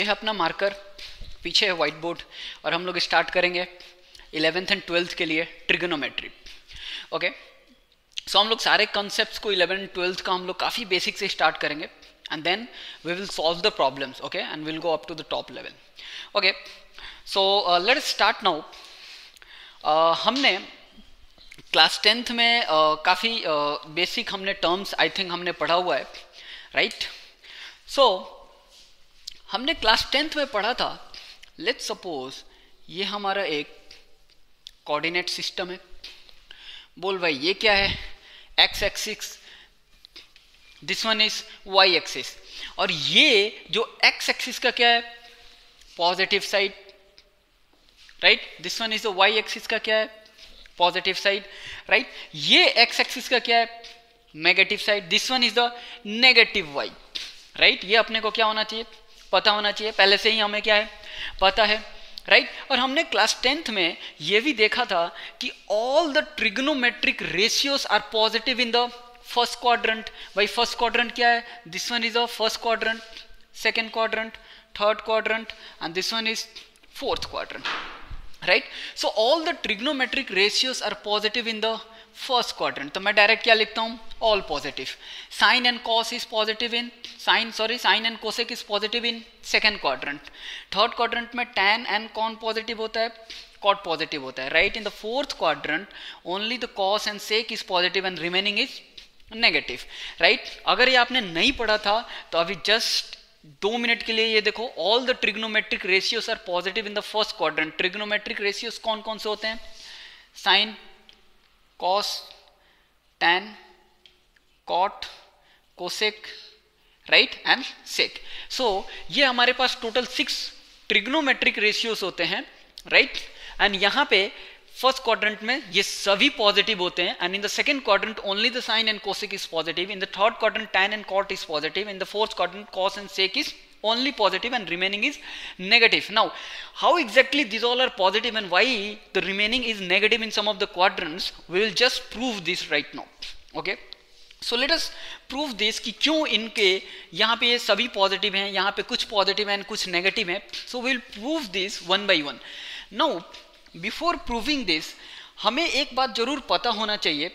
ये है अपना मार्कर, पीछे है व्हाइट बोर्ड और हम लोग स्टार्ट करेंगे 11th एंड 12th के लिए ट्रिगोनोमेट्री। ओके, सो हम लोग सारे कॉन्सेप्ट्स को 11th 12th का हम लोग काफ़ी बेसिक से स्टार्ट करेंगे and then we will solve the problems. Okay, and will go up to the top level. Okay, so let's start now. हमने क्लास 10th में काफ़ी बेसिक हमने टर्म्स आई थिंक हमने पढ़ा हुआ है, राइट? सो हमने क्लास 10th में पढ़ा था, लेट्स सपोज ये हमारा एक कोऑर्डिनेट सिस्टम है। बोल भाई ये क्या है? X axis, this one is Y axis, और ये जो एक्स एक्सिस का क्या है? Positive side, right? This one is the Y axis का क्या है? Positive side, right? ये एक्स एक्सिस का क्या है? Negative side, this one is the negative Y, right? ये अपने को क्या होना चाहिए? पता होना चाहिए, पहले से ही हमें क्या है? पता है, राइट? और हमने क्लास 10th में ये भी देखा था कि all the trigonometric ratios are positive in the first quadrant. भाई फर्स्ट क्वाड्रेंट क्या है? This one is the first quadrant, second quadrant, third quadrant and this one is fourth quadrant, right? So all the trigonometric ratios are positive in the first quadrant. तो मैं direct क्या लिखता हूँ? All positive. Sine and cos is positive in sine and cosec is positive in second quadrant. Third quadrant में tan and cot positive होता है, cot positive होता है, right? In the fourth quadrant only the cos and sec is positive and remaining is negative, right? अगर ये आपने नहीं पढ़ा था तो अभी जस्ट 2 मिनट के लिए ये देखो, all the trigonometric ratios are positive in the first quadrant. Trigonometric ratios कौन कौन से होते हैं? Sine, cos, tan, cot, cosec, right, and sec. So ये हमारे पास टोटल 6 ट्रिग्नोमेट्रिक रेशियोज होते हैं, राइट? एंड यहाँ पे फर्स्ट क्वाड्रेंट में ये सभी पॉजिटिव होते हैं, and in the second quadrant only the sine and cosec is positive, in the third quadrant tan and cot is positive, in the fourth quadrant cos and sec is only positive and remaining is negative. Now how exactly these all are positive and why the remaining is negative in some of the quadrants, we will just prove this right now. Okay, so let us prove this कि क्यों इनके यहाँ पे ये सभी positive हैं, यहाँ पे कुछ पॉजिटिव हैं कुछ नेगेटिव हैं. So we will prove this one by one. Now before proving this हमें एक बात जरूर पता होना चाहिए,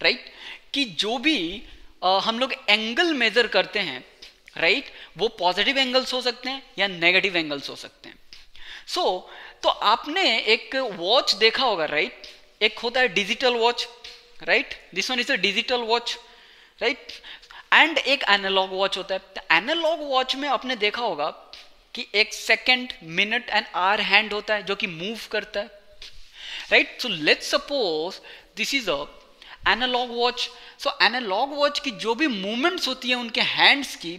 राइट? कि जो भी हम लोग एंगल मेजर करते हैं, राइट, वो पॉजिटिव एंगल्स हो सकते हैं या नेगेटिव एंगल्स हो सकते हैं. तो आपने एक वॉच देखा होगा, राइट? एक होता है digital watch, right? This one is a digital watch, right? And एक एनालॉग वॉच होता है. तो एनालॉग वॉच में आपने देखा होगा कि एक second, minute and hour hand होता है जो कि मूव करता है, right? So let's suppose this is a analog watch. So analog watch की जो भी मूवमेंट्स होती है उनके हैंड्स की,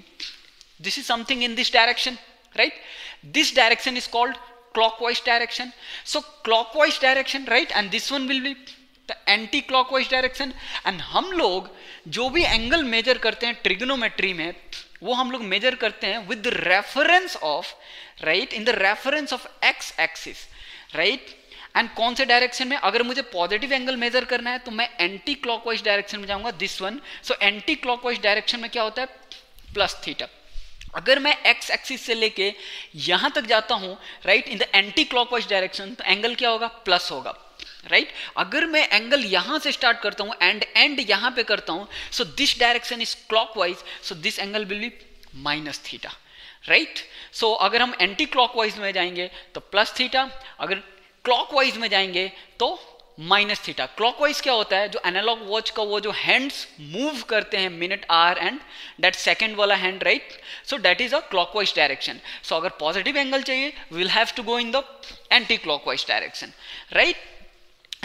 this is something in this direction, right? This direction is called clockwise direction. So clockwise direction, right? And this one will be the anti clockwise direction. And हम लोग जो भी एंगल मेजर करते हैं ट्रिग्नोमेट्री में, वो हम लोग मेजर करते हैं with the reference of, right, in the reference of x axis, right? And कौन से डायरेक्शन में? अगर मुझे पॉजिटिव एंगल मेजर करना है तो मैं एंटी क्लॉकवाइज डायरेक्शन में जाऊंगा, this one. So anti clockwise direction में क्या होता है? Plus theta. अगर मैं एक्स एक्सिस से लेके यहां तक जाता हूं, right, in the anti clockwise direction, तो एंगल क्या होगा? प्लस होगा, राइट? अगर मैं एंगल यहां से स्टार्ट करता हूं एंड एंड यहां पे करता हूं, so this direction is clockwise, so this angle will be minus theta, right? So अगर हम एंटी क्लॉकवाइज में जाएंगे तो प्लस थीटा, अगर क्लॉकवाइज में जाएंगे तो माइनस थीटा. क्लॉकवाइज क्या होता है? जो एनालॉग वॉच का वो जो हैंड्स मूव करते हैं, minute, hour and that second वाला hand, right? So that is a clockwise direction. So अगर पॉजिटिव एंगल चाहिए we will have to go in the anti clockwise direction, right?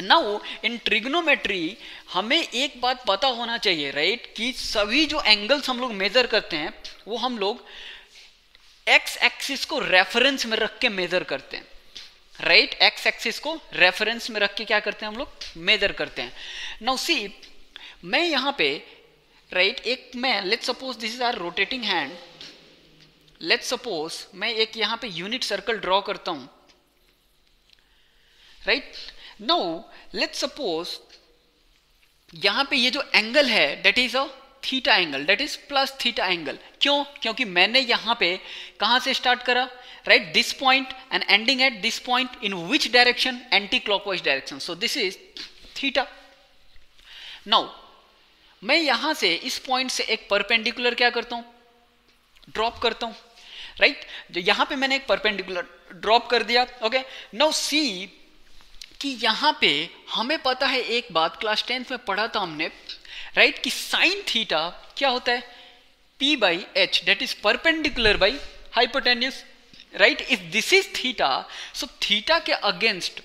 Now in trigonometry हमें एक बात पता होना चाहिए, राइट, कि सभी जो एंगल्स हम लोग मेजर करते हैं वो हम लोग एक्स एक्सिस को रेफरेंस में रख के मेजर करते हैं, राइट? एक्स एक्सिस को रेफरेंस में रख के क्या करते हैं हम लोग? मेजर करते हैं. नाउ सी, मैं यहां पे, राइट, एक मैं let's suppose this is our rotating hand. Let's suppose मैं एक यहां पे यूनिट सर्कल ड्रॉ करता हूं, राइट? नाउ लेट्स सपोज यहां पे ये जो एंगल है that is a theta angle, that is plus theta angle. क्यों? क्योंकि मैंने यहां पे कहां से स्टार्ट करा? right, this point and ending at this point, in which direction? Anti-clockwise direction. So this is theta. Now मैं यहां से इस पॉइंट से एक परपेंडिकुलर क्या करता हूं, ड्रॉप करता हूं, राइट. जो यहां पे मैंने एक परपेंडिकुलर ड्रॉप कर दिया. ओके, नाउ सी कि यहां पे हमें पता है एक बात, क्लास 10th में पढ़ा था हमने, राइट, कि साइन थीटा क्या होता है, P by H, that is perpendicular by hypotenuse, right. If this is theta, so theta के अगेंस्ट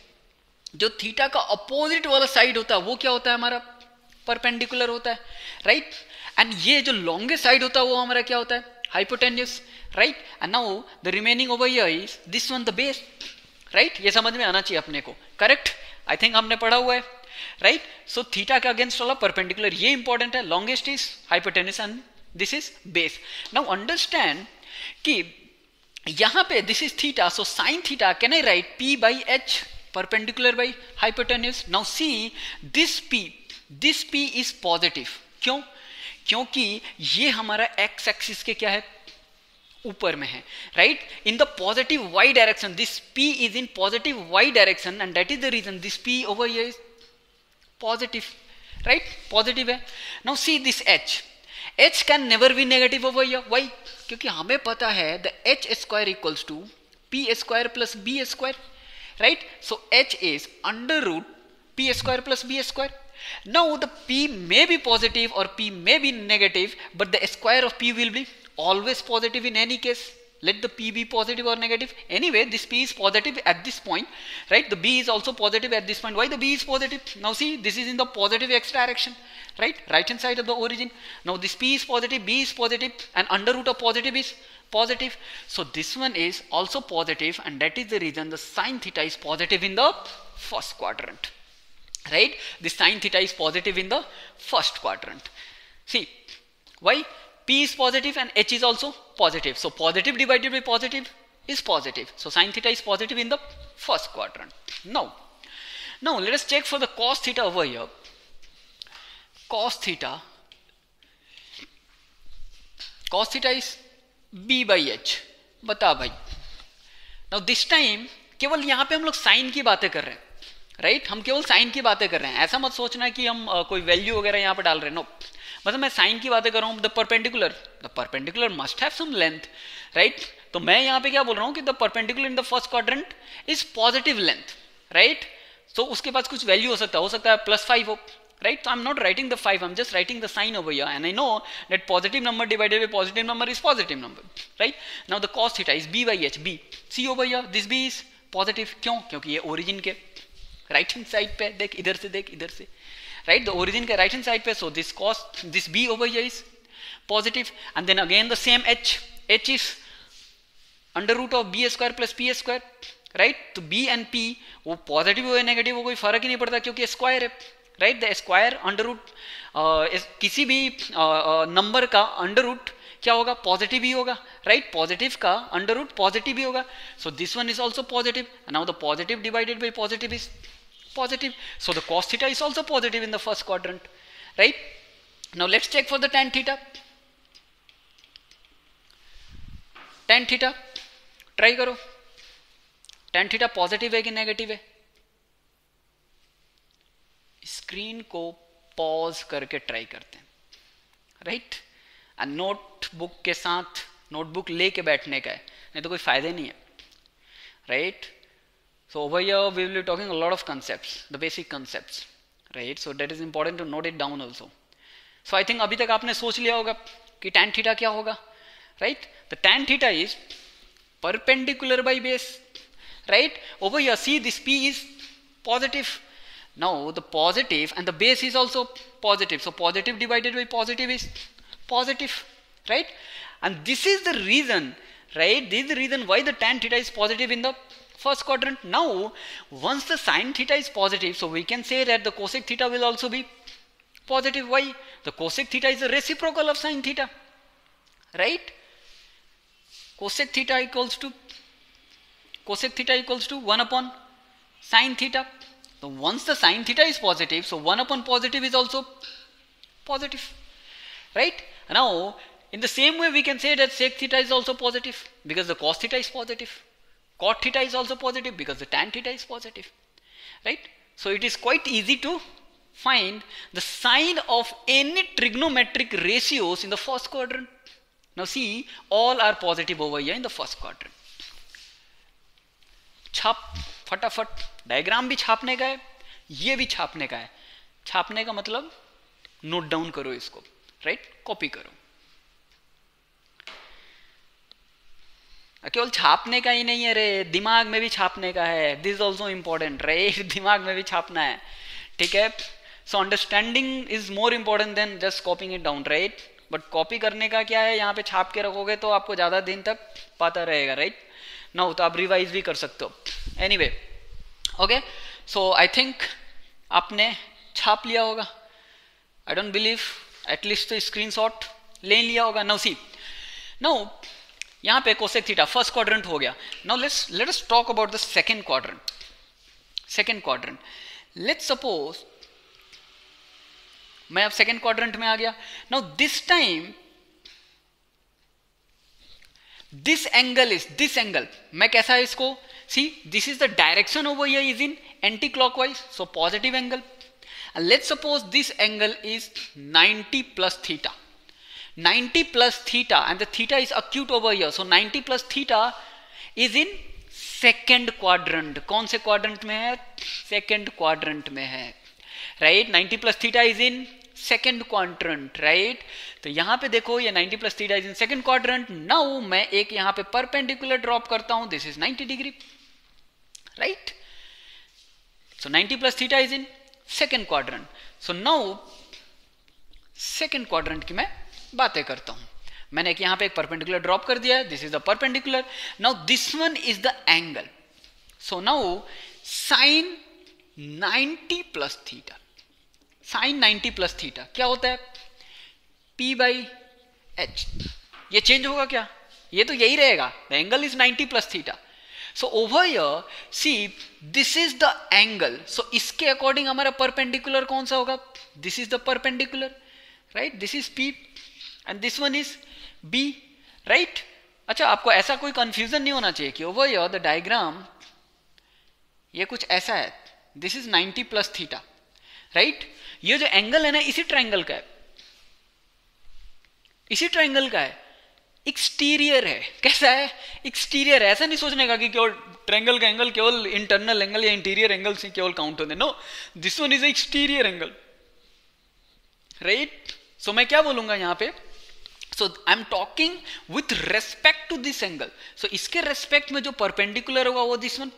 जो थीटा का अपोजिट वाला साइड होता है वो क्या होता है हमारा, परपेंडिकुलर होता है, राइट. एंड ये जो लॉन्गेस्ट साइड होता है वो हमारा क्या होता है, hypotenuse, right. And now the remaining over here is this one, the base, right. ये समझ में आना चाहिए अपने को, करेक्ट. आई थिंक हमने पढ़ा हुआ है, राइट. सो थीटा का अगेंस्ट वाला परपेंडिकुलर, ये इंपॉर्टेंट है. Longest is hypotenuse and this is base. Now understand कि यहां पे this is theta, so sine theta can I right P by H, perpendicular by hypotenuse. Now see this P is positive. क्यों? क्योंकि ये हमारा x axis के क्या है, ऊपर में है, right. In the positive Y direction, this P is in positive Y direction and that is the reason this P over here is positive, right, positive है. Now see this H can never be negative over here. Why? क्योंकि हमें पता है the H square equals to P square plus B square, right. So H is under root P square plus B square. Now the P may be positive or P may be negative, but the square of P will be always positive in any case. Let the P be positive or negative. Anyway, this P is positive at this point, right? The B is also positive at this point. Why the B is positive? Now see, this is in the positive x direction, right? Right hand side of the origin. Now this P is positive, B is positive, and under root of positive is positive. So this one is also positive, and that is the reason the sine theta is positive in the first quadrant. Right, the sine theta is positive in the first quadrant. See, why? P is positive and H is also positive. So positive divided by positive is positive. So sine theta is positive in the first quadrant. Now let us check for the cos theta over here. Cos theta is B by H. बता भाई. Now this time केवल यहाँ पे हम लोग sign की बातें कर रहे हैं, राइट. हम केवल साइन की बातें कर रहे हैं. ऐसा मत सोचना कि हम कोई वैल्यू वगैरह यहाँ पे डाल रहे हैं. नो, मतलब मैं साइन की बातें कर रहा हूँ. The perpendicular must have some length, right. तो मैं यहाँ पे क्या बोल रहा हूँ कि the perpendicular in the first quadrant is positive length, right. तो उसके पास कुछ वैल्यू हो सकता है +5 हो, राइट. तो I am not writing the 5, I am just writing the sine over here and I know that positive number divided by positive number is positive number, right. Now the cos theta is B by H. B, see over here, this B is positive. क्यों? क्योंकि ये origin के right hand side पे, देख इधर से, right, the origin के right hand side पे. So this cos, this B over here is positive and then again the same H is under root of B square plus P square, right. तो B and P वो positive हो या negative हो कोई फर्क ही नहीं पड़ता क्योंकि स्क्वायर है, right. The square under root किसी भी नंबर का अंडर रूट क्या होगा, पॉजिटिव ही होगा, राइट. पॉजिटिव का अंडर रूट पॉजिटिव ही होगा. सो this one is also positive. Now the positive divided by positive is positive. So the cos theta is also positive in the first quadrant, right. Now let's check for the tan theta. Tan theta try करो. tan theta positive है कि negative है? Screen को pause करके try करते हैं, right. And notebook के साथ नोटबुक लेके बैठने का है, नहीं तो कोई फायदा नहीं है, right. So over here we will be talking a lot of concepts, the basic concepts, right. So that is important to note it down also. So I think अभी तक आपने सोच लिया होगा कि tan theta क्या होगा, right. The tan theta is perpendicular by base, right. Over here see this P is positive. Now the positive and the base is also positive. So positive divided by positive is positive, right. And this is the reason, right. This is the reason why the tan theta is positive in the first quadrant. Now once the sine theta is positive, so we can say that the cosec theta will also be positive. Why? The cosec theta is the reciprocal of sine theta, right. Cosec theta equals to 1 upon sine theta. So once the sine theta is positive, so 1 upon positive is also positive, right. Now in the same way we can say that sec theta is also positive because the cos theta is positive, cot theta is also positive because the tan theta is positive, right? So it is quite easy to find the sign of any trigonometric ratios in the first quadrant. Now see, all are positive over here in the first quadrant. छाप फटाफट, diagram भी छापने का है, ये भी छापने का है. छापने का मतलब नोट डाउन करो इसको, राइट? कॉपी करो. केवल छापने का ही नहीं है रे, दिमाग में भी छापने का है. This is also important, right? दिमाग में भी छापना है, ठीक है? So understanding is more important than just copying it down, right? But copy करने का क्या है, यहाँ पे छाप के रखोगे तो आपको ज्यादा दिन तक पता रहेगा, राइट? नो, तो आप रिवाइज भी कर सकते हो. Anyway, okay, so I think आपने छाप लिया होगा. I don't believe, at least screenshot ले लिया होगा. नाउ सी, नाउ यहाँ पे कोसेक थीटा फर्स्ट क्वाड्रेंट हो गया. Now let us talk about the second quadrant. Second quadrant, let's suppose मैं अब सेकंड क्वाड्रेंट में आ गया. Now this time this angle is this angle, मैं कैसा है इसको, see this is the direction over here is in anti clockwise, so positive angle. And let's suppose this angle is 90 plus theta. 90 plus theta, and the theta is acute over here. So 90 plus theta is in second quadrant. कौन से quadrant में है? Second quadrant में है, right? 90 plus theta is in second quadrant, right? तो यहाँ पे देखो, ये 90 plus theta is in second quadrant. Now मैं एक यहाँ पे perpendicular drop करता हूँ. This is 90 degree, right? So 90 plus theta is in second quadrant. So now second quadrant की मैं बातें करता हूं. मैंने यहाँ पे एक परपेंडिकुलर ड्रॉप कर दिया है. This is the perpendicular. Now this one is the angle. So now sine 90 plus theta, sine 90 plus theta क्या होता है? P by H. ये चेंज होगा क्या? ये तो यही रहेगा. The angle is 90 plus theta. So over here, see, this is the angle. So इसके अकॉर्डिंग हमारा परपेंडिकुलर कौन सा होगा? This is the perpendicular, right? This is P and this one is B, right? अच्छा, आपको ऐसा कोई कंफ्यूजन नहीं होना चाहिए कि over here the diagram ये कुछ ऐसा है. This is 90 plus theta, right? ये जो एंगल है ना, इसी ट्रायंगल का है, इसी ट्रायंगल का है. एक्सटीरियर है. कैसा है? एक्सटीरियर है. ऐसा नहीं सोचने का कि केवल ट्रायंगल का एंगल केवल इंटरनल एंगल या इंटीरियर एंगल से केवल काउंट होते. No, this one is exterior angle, right? So मैं क्या बोलूंगा यहाँ पे? So I am talking with respect to this angle. So इसके रेस्पेक्ट में जो परपेंडिकुलर होगा वो this one,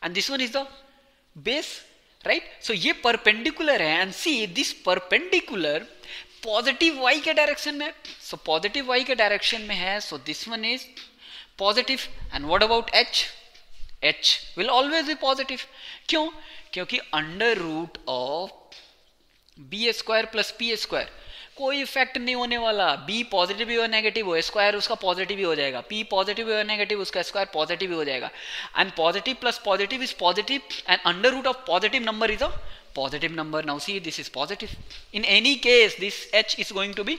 and this one is the base, right? So ये परपेंडिकुलर है. And see this perpendicular positive y के डायरेक्शन में. सो पॉजिटिव y के डायरेक्शन में है. So this one is positive. And what about h? h will always be positive. क्यों? क्योंकि under root of B square plus P square कोई effect नहीं होने वाला. b पॉजिटिव भी हो नेगेटिव हो, स्क्वायर उसका पॉजिटिव ही हो जाएगा. p पॉजिटिव भी हो नेगेटिव, उसका स्क्वायर पॉजिटिव ही हो जाएगा. And positive plus positive is positive, and under root of positive number is a positive number. Now see, this is positive. In any case, this h is going to be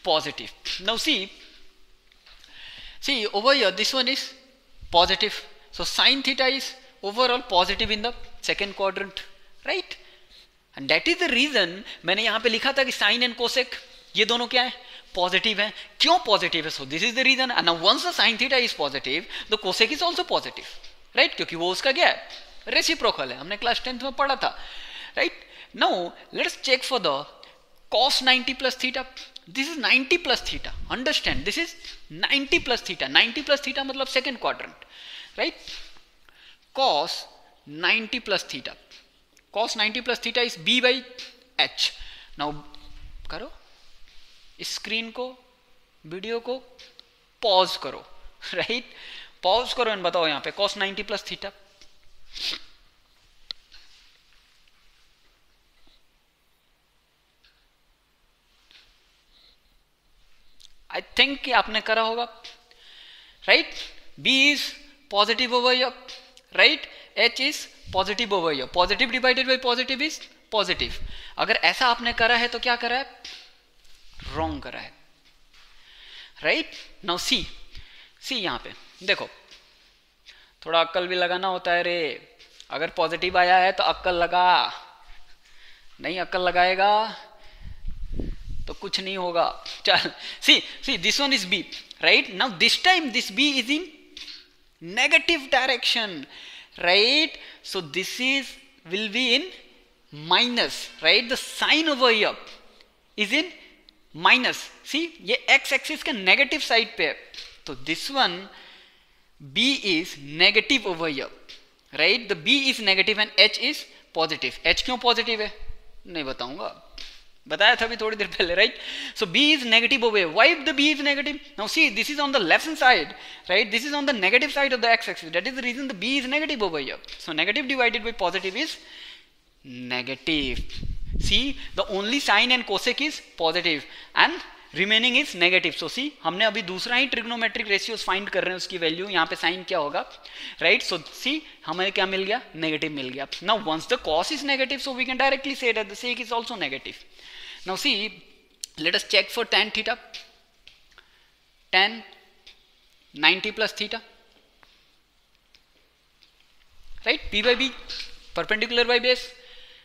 positive. Now see over here, this one is positive. So sin theta is overall positive in the second quadrant, right? And that is the reason मैंने यहाँ पे लिखा था कि sin and cosec ये दोनों क्या है? पॉजिटिव है. क्यों पॉजिटिव है? So this is the reason. And now once the sin theta is positive, the cosec is also positive, right? क्योंकि वो उसका क्या है? रेसिप्रोकल है. हमने क्लास 10th में पढ़ा था, right? Now let us check for the cos 90 plus theta. This is 90 plus theta. Understand, this is 90 plus theta. 90 plus theta मतलब second quadrant, right? Cos 90 plus theta. Cos 90 plus theta is b by h. Now करो, screen को, video को pause करो, right? Pause करो and बताओ यहाँ पे cos 90 plus theta. I think कि आपने करा होगा, right? b is positive over here, right? h is positive over here. Positive divided by positive is positive. अगर ऐसा आपने करा है तो क्या करा है? रॉन्ग करा है, राइट? नाउ सी यहां पे देखो, थोड़ा अक्कल भी लगाना होता है रे, अगर पॉजिटिव आया है तो अक्कल लगा, नहीं अक्कल लगाएगा तो कुछ नहीं होगा। चल see this one is B, right? Now this time this B is in negative direction, right? So this is will be in minus, right? The sign over here is in minus. See ये x axis का negative side पे है, तो this one b is negative over here, right? The b is negative and h is positive. h क्यों positive है नहीं बताऊंगा, बताया था अभी थोड़ी देर पहले, right? So b is negative over here. Why the b is negative? Now see, this is on the left hand side, right? This is on the negative side of the x-axis. That is the reason the b is negative over here. So negative divided by positive is negative. See, the only sign and cosec is positive and remaining is negative. So see, हमने अभी दूसरा ही trigonometric ratios find कर रहे हैं, उसकी value यहाँ पे sign क्या होगा, right? So see, हमें क्या मिल गया, नेगेटिव मिल गया. Now once the cos is negative, so we can directly say that the sec is also negative. Now see, let us check for tan theta. Tan 90 plus theta, right? P by B, perpendicular by base.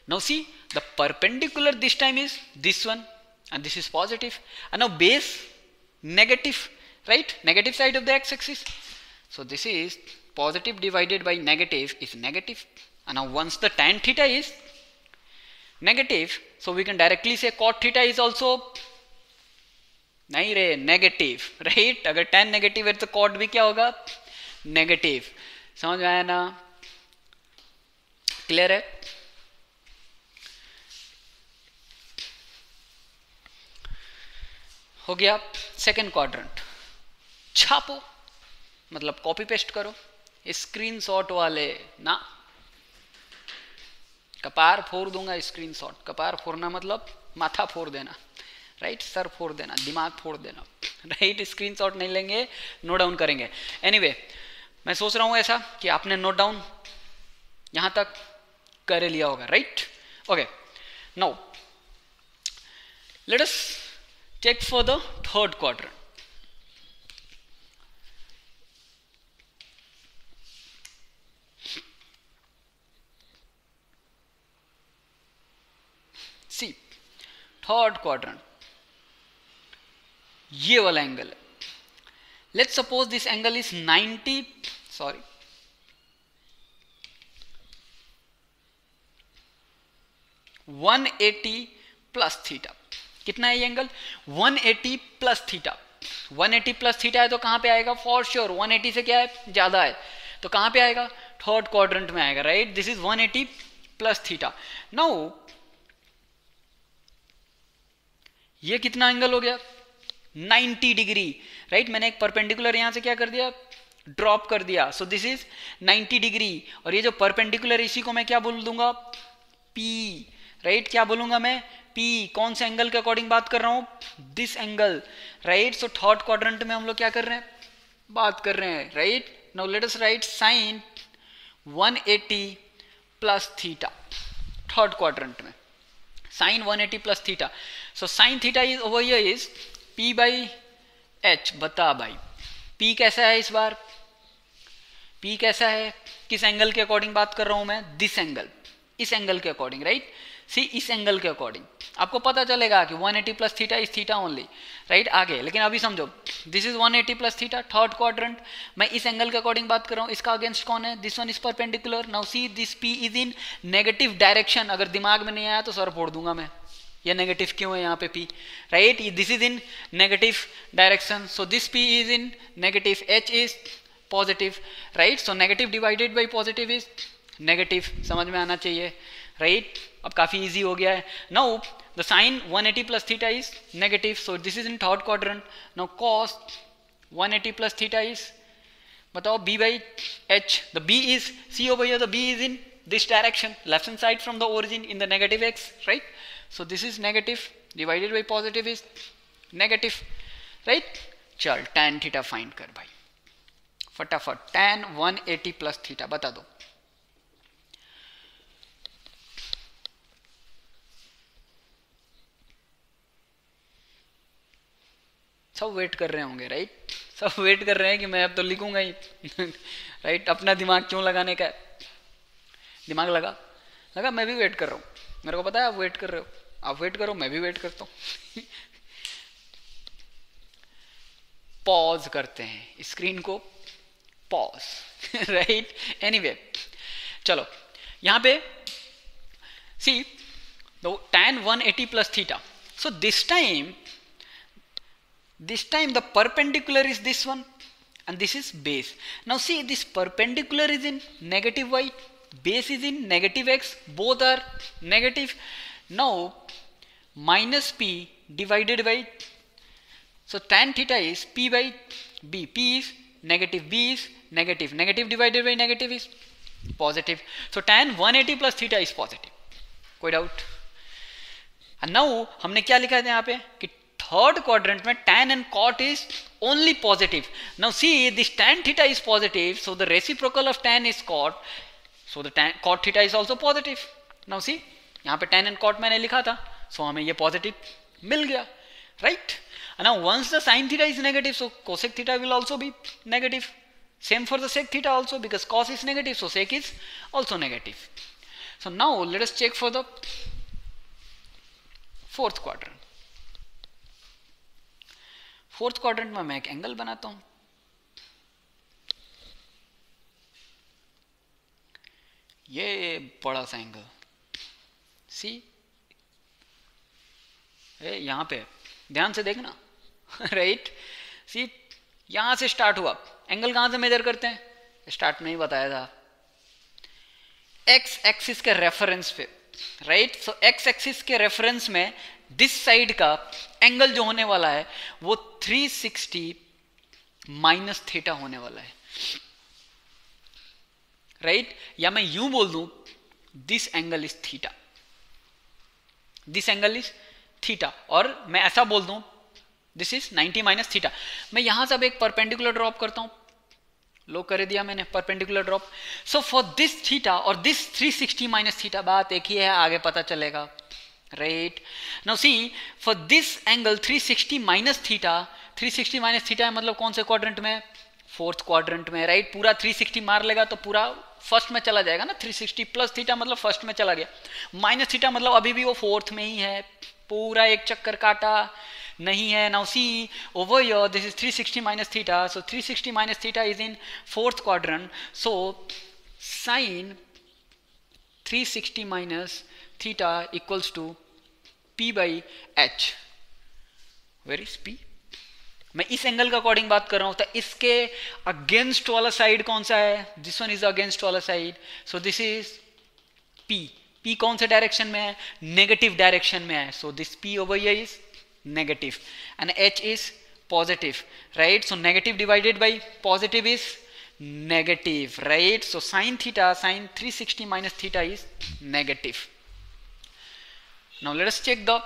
Now see, the perpendicular this time is this one and this is positive, and now base negative, right? Negative side of the x-axis. So this is positive divided by negative is negative, and now once the tan theta is negative, so we can directly say cot theta is also नहीं रे negative, right? अगर tan negative है तो cot भी क्या होगा, negative. समझ में आया ना? क्लियर है? हो गया सेकेंड क्वाड्रेंट. छापो मतलब कॉपी पेस्ट करो, स्क्रीनशॉट वाले ना, कपार फोड़ दूंगा स्क्रीनशॉट. कपार फोड़ना मतलब माथा फोड़ देना, राइट? सर फोड़ देना, दिमाग फोड़ देना, राइट? स्क्रीनशॉट नहीं लेंगे, नोट डाउन करेंगे. एनीवे, मैं सोच रहा हूं ऐसा कि आपने नोट डाउन यहां तक कर लिया होगा, right? Okay, now let us check for the third quadrant. See third quadrant, ये वाला एंगल है. Let's suppose this angle is 180 plus theta. कितना है ये angle? 180 plus theta. 180 plus theta है तो कहां पे आएगा? फॉर श्योर 180 से क्या है, ज्यादा है, तो कहां पे आएगा? थर्ड क्वाड्रेंट में आएगा, right? This is 180 plus theta. Now ये कितना एंगल हो गया? 90 डिग्री, राइट? मैंने एक परपेंडिकुलर यहां से क्या कर दिया, ड्रॉप कर दिया. सो दिस इज 90 डिग्री. और ये जो परपेंडिकुलर इसी को मैं क्या बोल दूंगा? P, right? क्या बोलूंगा मैं? P. कौन से एंगल के अकॉर्डिंग बात कर रहा हूं? This angle, right? So third quadrant में हम लोग क्या कर रहे हैं, बात कर रहे हैं, right? Now let us write sine 180 plus theta. Third quadrant में sine 180 plus theta. So sine theta is over here is P by H. बता भाई P कैसा है इस बार? P कैसा है? किस एंगल के अकॉर्डिंग बात कर रहा हूं मैं? दिस एंगल, इस एंगल के अकॉर्डिंग, राइट? सी इस एंगल के अकॉर्डिंग आपको पता चलेगा कि 180 plus theta is theta only, right? आगे लेकिन अभी समझो, this is 180 plus theta, third quadrant. मैं इस एंगल के अकॉर्डिंग बात कर रहा हूँ. इसका अगेंस्ट कौन है? This one is perpendicular. Now see this P is in negative direction. अगर दिमाग में नहीं आया तो सर फोड़ दूंगा मैं, ये नेगेटिव क्यों है यहाँ पे P, right? This is in negative direction. So this P is in negative, H is positive, right? So negative divided by positive is negative. समझ में आना चाहिए, राइट? अब काफी इजी हो गया है. Now the sine 180 plus theta is negative, so this is in third quadrant. Now cos 180 plus theta is, बताओ, B by H. The B is, see over here, the B is in this direction, left hand side from the origin in the negative x, right? So this is negative divided by positive is negative, right? चल tan theta find कर भाई फटाफट. tan 180 plus theta बता दो. सब wait कर रहे होंगे, राइट? सब वेट कर रहे हैं कि मैं अब तो लिखूंगा ही राइट, अपना दिमाग क्यों लगाने का है? दिमाग लगा, मैं भी वेट कर रहा हूँ, मेरे को पता है आप वेट कर रहे हो, आप वेट करो, मैं भी वेट करता हूँ पॉज करते हैं स्क्रीन को, पॉज राइट। एनीवे चलो यहाँ पे सी tan 180 plus theta, so this time the perpendicular is this one and this is base. Now see, this perpendicular is in negative y, base is in negative x, both are negative. Now minus p divided by, so tan theta is p by b, p is negative, b is negative, negative divided by negative is positive, so tan 180 plus theta is positive. कोई doubt? And now हमने क्या लिखा है यहाँ पे कि third quadrant में tan and cot is only positive. Now see, this tan theta is positive, so the reciprocal of tan is cot, so the cot theta is also positive. Now see, यहाँ पे tan and cot मैंने लिखा था, so हमें ये positive मिल गया, right? And now once the sin theta is negative, so cosec theta will also be negative. Same for the sec theta also, because cos is negative, so sec is also negative. So now let us check for the fourth quadrant. Fourth quadrant में मैं एक angle बनाता हूं, ये बड़ा सा angle C, यहां पे ध्यान से देखना राइट। सी यहां से स्टार्ट हुआ, एंगल कहां से मेजर करते हैं, स्टार्ट में ही बताया था, एक्स एक्सिस के रेफरेंस पे, राइट। सो एक्स एक्सिस के रेफरेंस में दिस साइड का एंगल जो होने वाला है वो 360 माइनस थीटा होने वाला है, राइट। या मैं यूं बोल दूं, this angle is theta, this angle is theta, और मैं ऐसा बोल दूं दिस इज 90 माइनस थीटा। मैं यहां से अब एक परपेंडिकुलर ड्रॉप करता हूं, लो कर दिया मैंने perpendicular drop. So for this theta और दिस 360 माइनस थीटा, बात एक ही है, आगे पता चलेगा, right. Now see, for this angle 360 minus theta, 360 minus theta मतलब कौन से क्वाड्रेंट में, फोर्थ क्वाड्रेंट में, राइट। पूरा 360 मार लेगा तो पूरा फर्स्ट में चला जाएगा ना, 360 प्लस थीटा मतलब फर्स्ट में चला गया, माइनस थीटा मतलब अभी भी वो फोर्थ में ही है, पूरा एक चक्कर काटा नहीं है। Now see over here this is 360 minus theta, so 360 minus theta is in fourth quadrant, so sine 360 minus theta equals to p by h। Where is p? मैं इस एंगल का अकॉर्डिंग बात कर रहा हूं, तो इसके अगेंस्ट वाला साइड कौन सा है, दिस वन इज अगेंस्ट वाला side, so this is p। p कौन से डायरेक्शन में है, नेगेटिव डायरेक्शन में है, so this p over here is negative and h is positive, right? So negative divided by positive is negative, right? So sin theta, sin 360 minus theta is negative. Now let us check the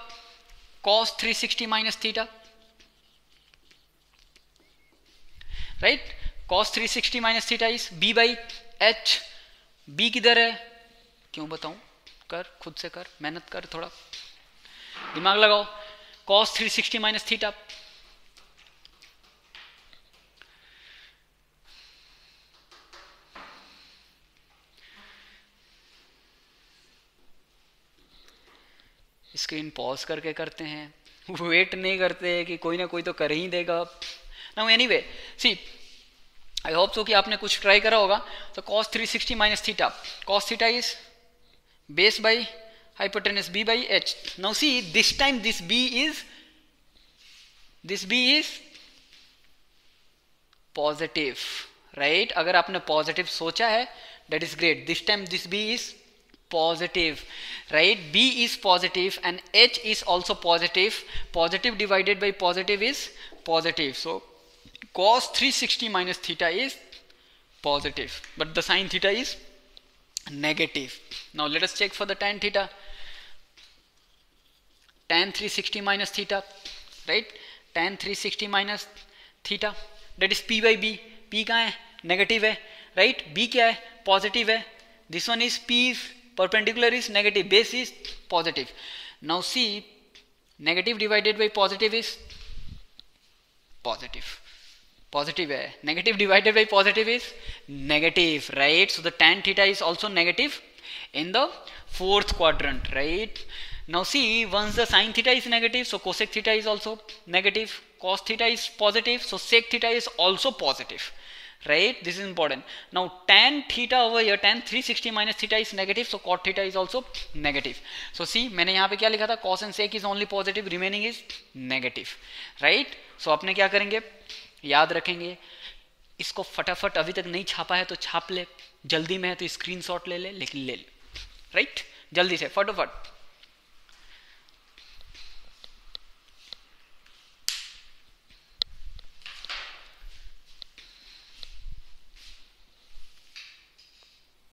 cos 360 minus theta, right? Cos 360 minus theta is b by h. b किधर है, क्यों बताऊं, कर खुद से कर, मेहनत कर, थोड़ा दिमाग लगाओ। cos 360 minus theta, screen pause करके करते हैं, वेट नहीं करते कि कोई ना कोई तो कर ही देगा। Now anyway see, I hope so कि आपने कुछ ट्राई करा होगा। तो cos 360 minus theta, cos theta is base by hypotenuse b by h. Now see, this time this b is positive, right? अगर आपने पॉजिटिव सोचा है, that is great. This time this b is positive, right? b is positive and h is also positive. Positive divided by positive is positive. So cos 360 minus theta is positive, but the sin theta is negative. Now let us check for the tan theta. Tan 360 minus theta, right? Tan 360 minus theta, that is p by b. p कहाँ है, negative है, right. b क्या है, positive है। This one is p is perpendicular is negative, base is positive. Now see, negative divided by positive is positive. Positive है, negative divided by positive is negative, right? So the tan theta is also negative in the fourth quadrant, right? Now see, once the sin theta is negative, so cosec theta is also negative, cos theta is positive, so sec theta is also positive, right? This is important. Now tan theta over here, tan 360 minus theta is negative, so cot theta is also negative. So see, मैंने यहाँ पे क्या लिखा था, cos and sec is only positive, remaining is negative, right? So अपने क्या करेंगे, याद रखेंगे, इसको फटाफट, अभी तक नहीं छापा है तो छाप ले, जल्दी में है तो स्क्रीनशॉट ले ले, लेकिन ले ले, राइट? जल्दी से फटाफट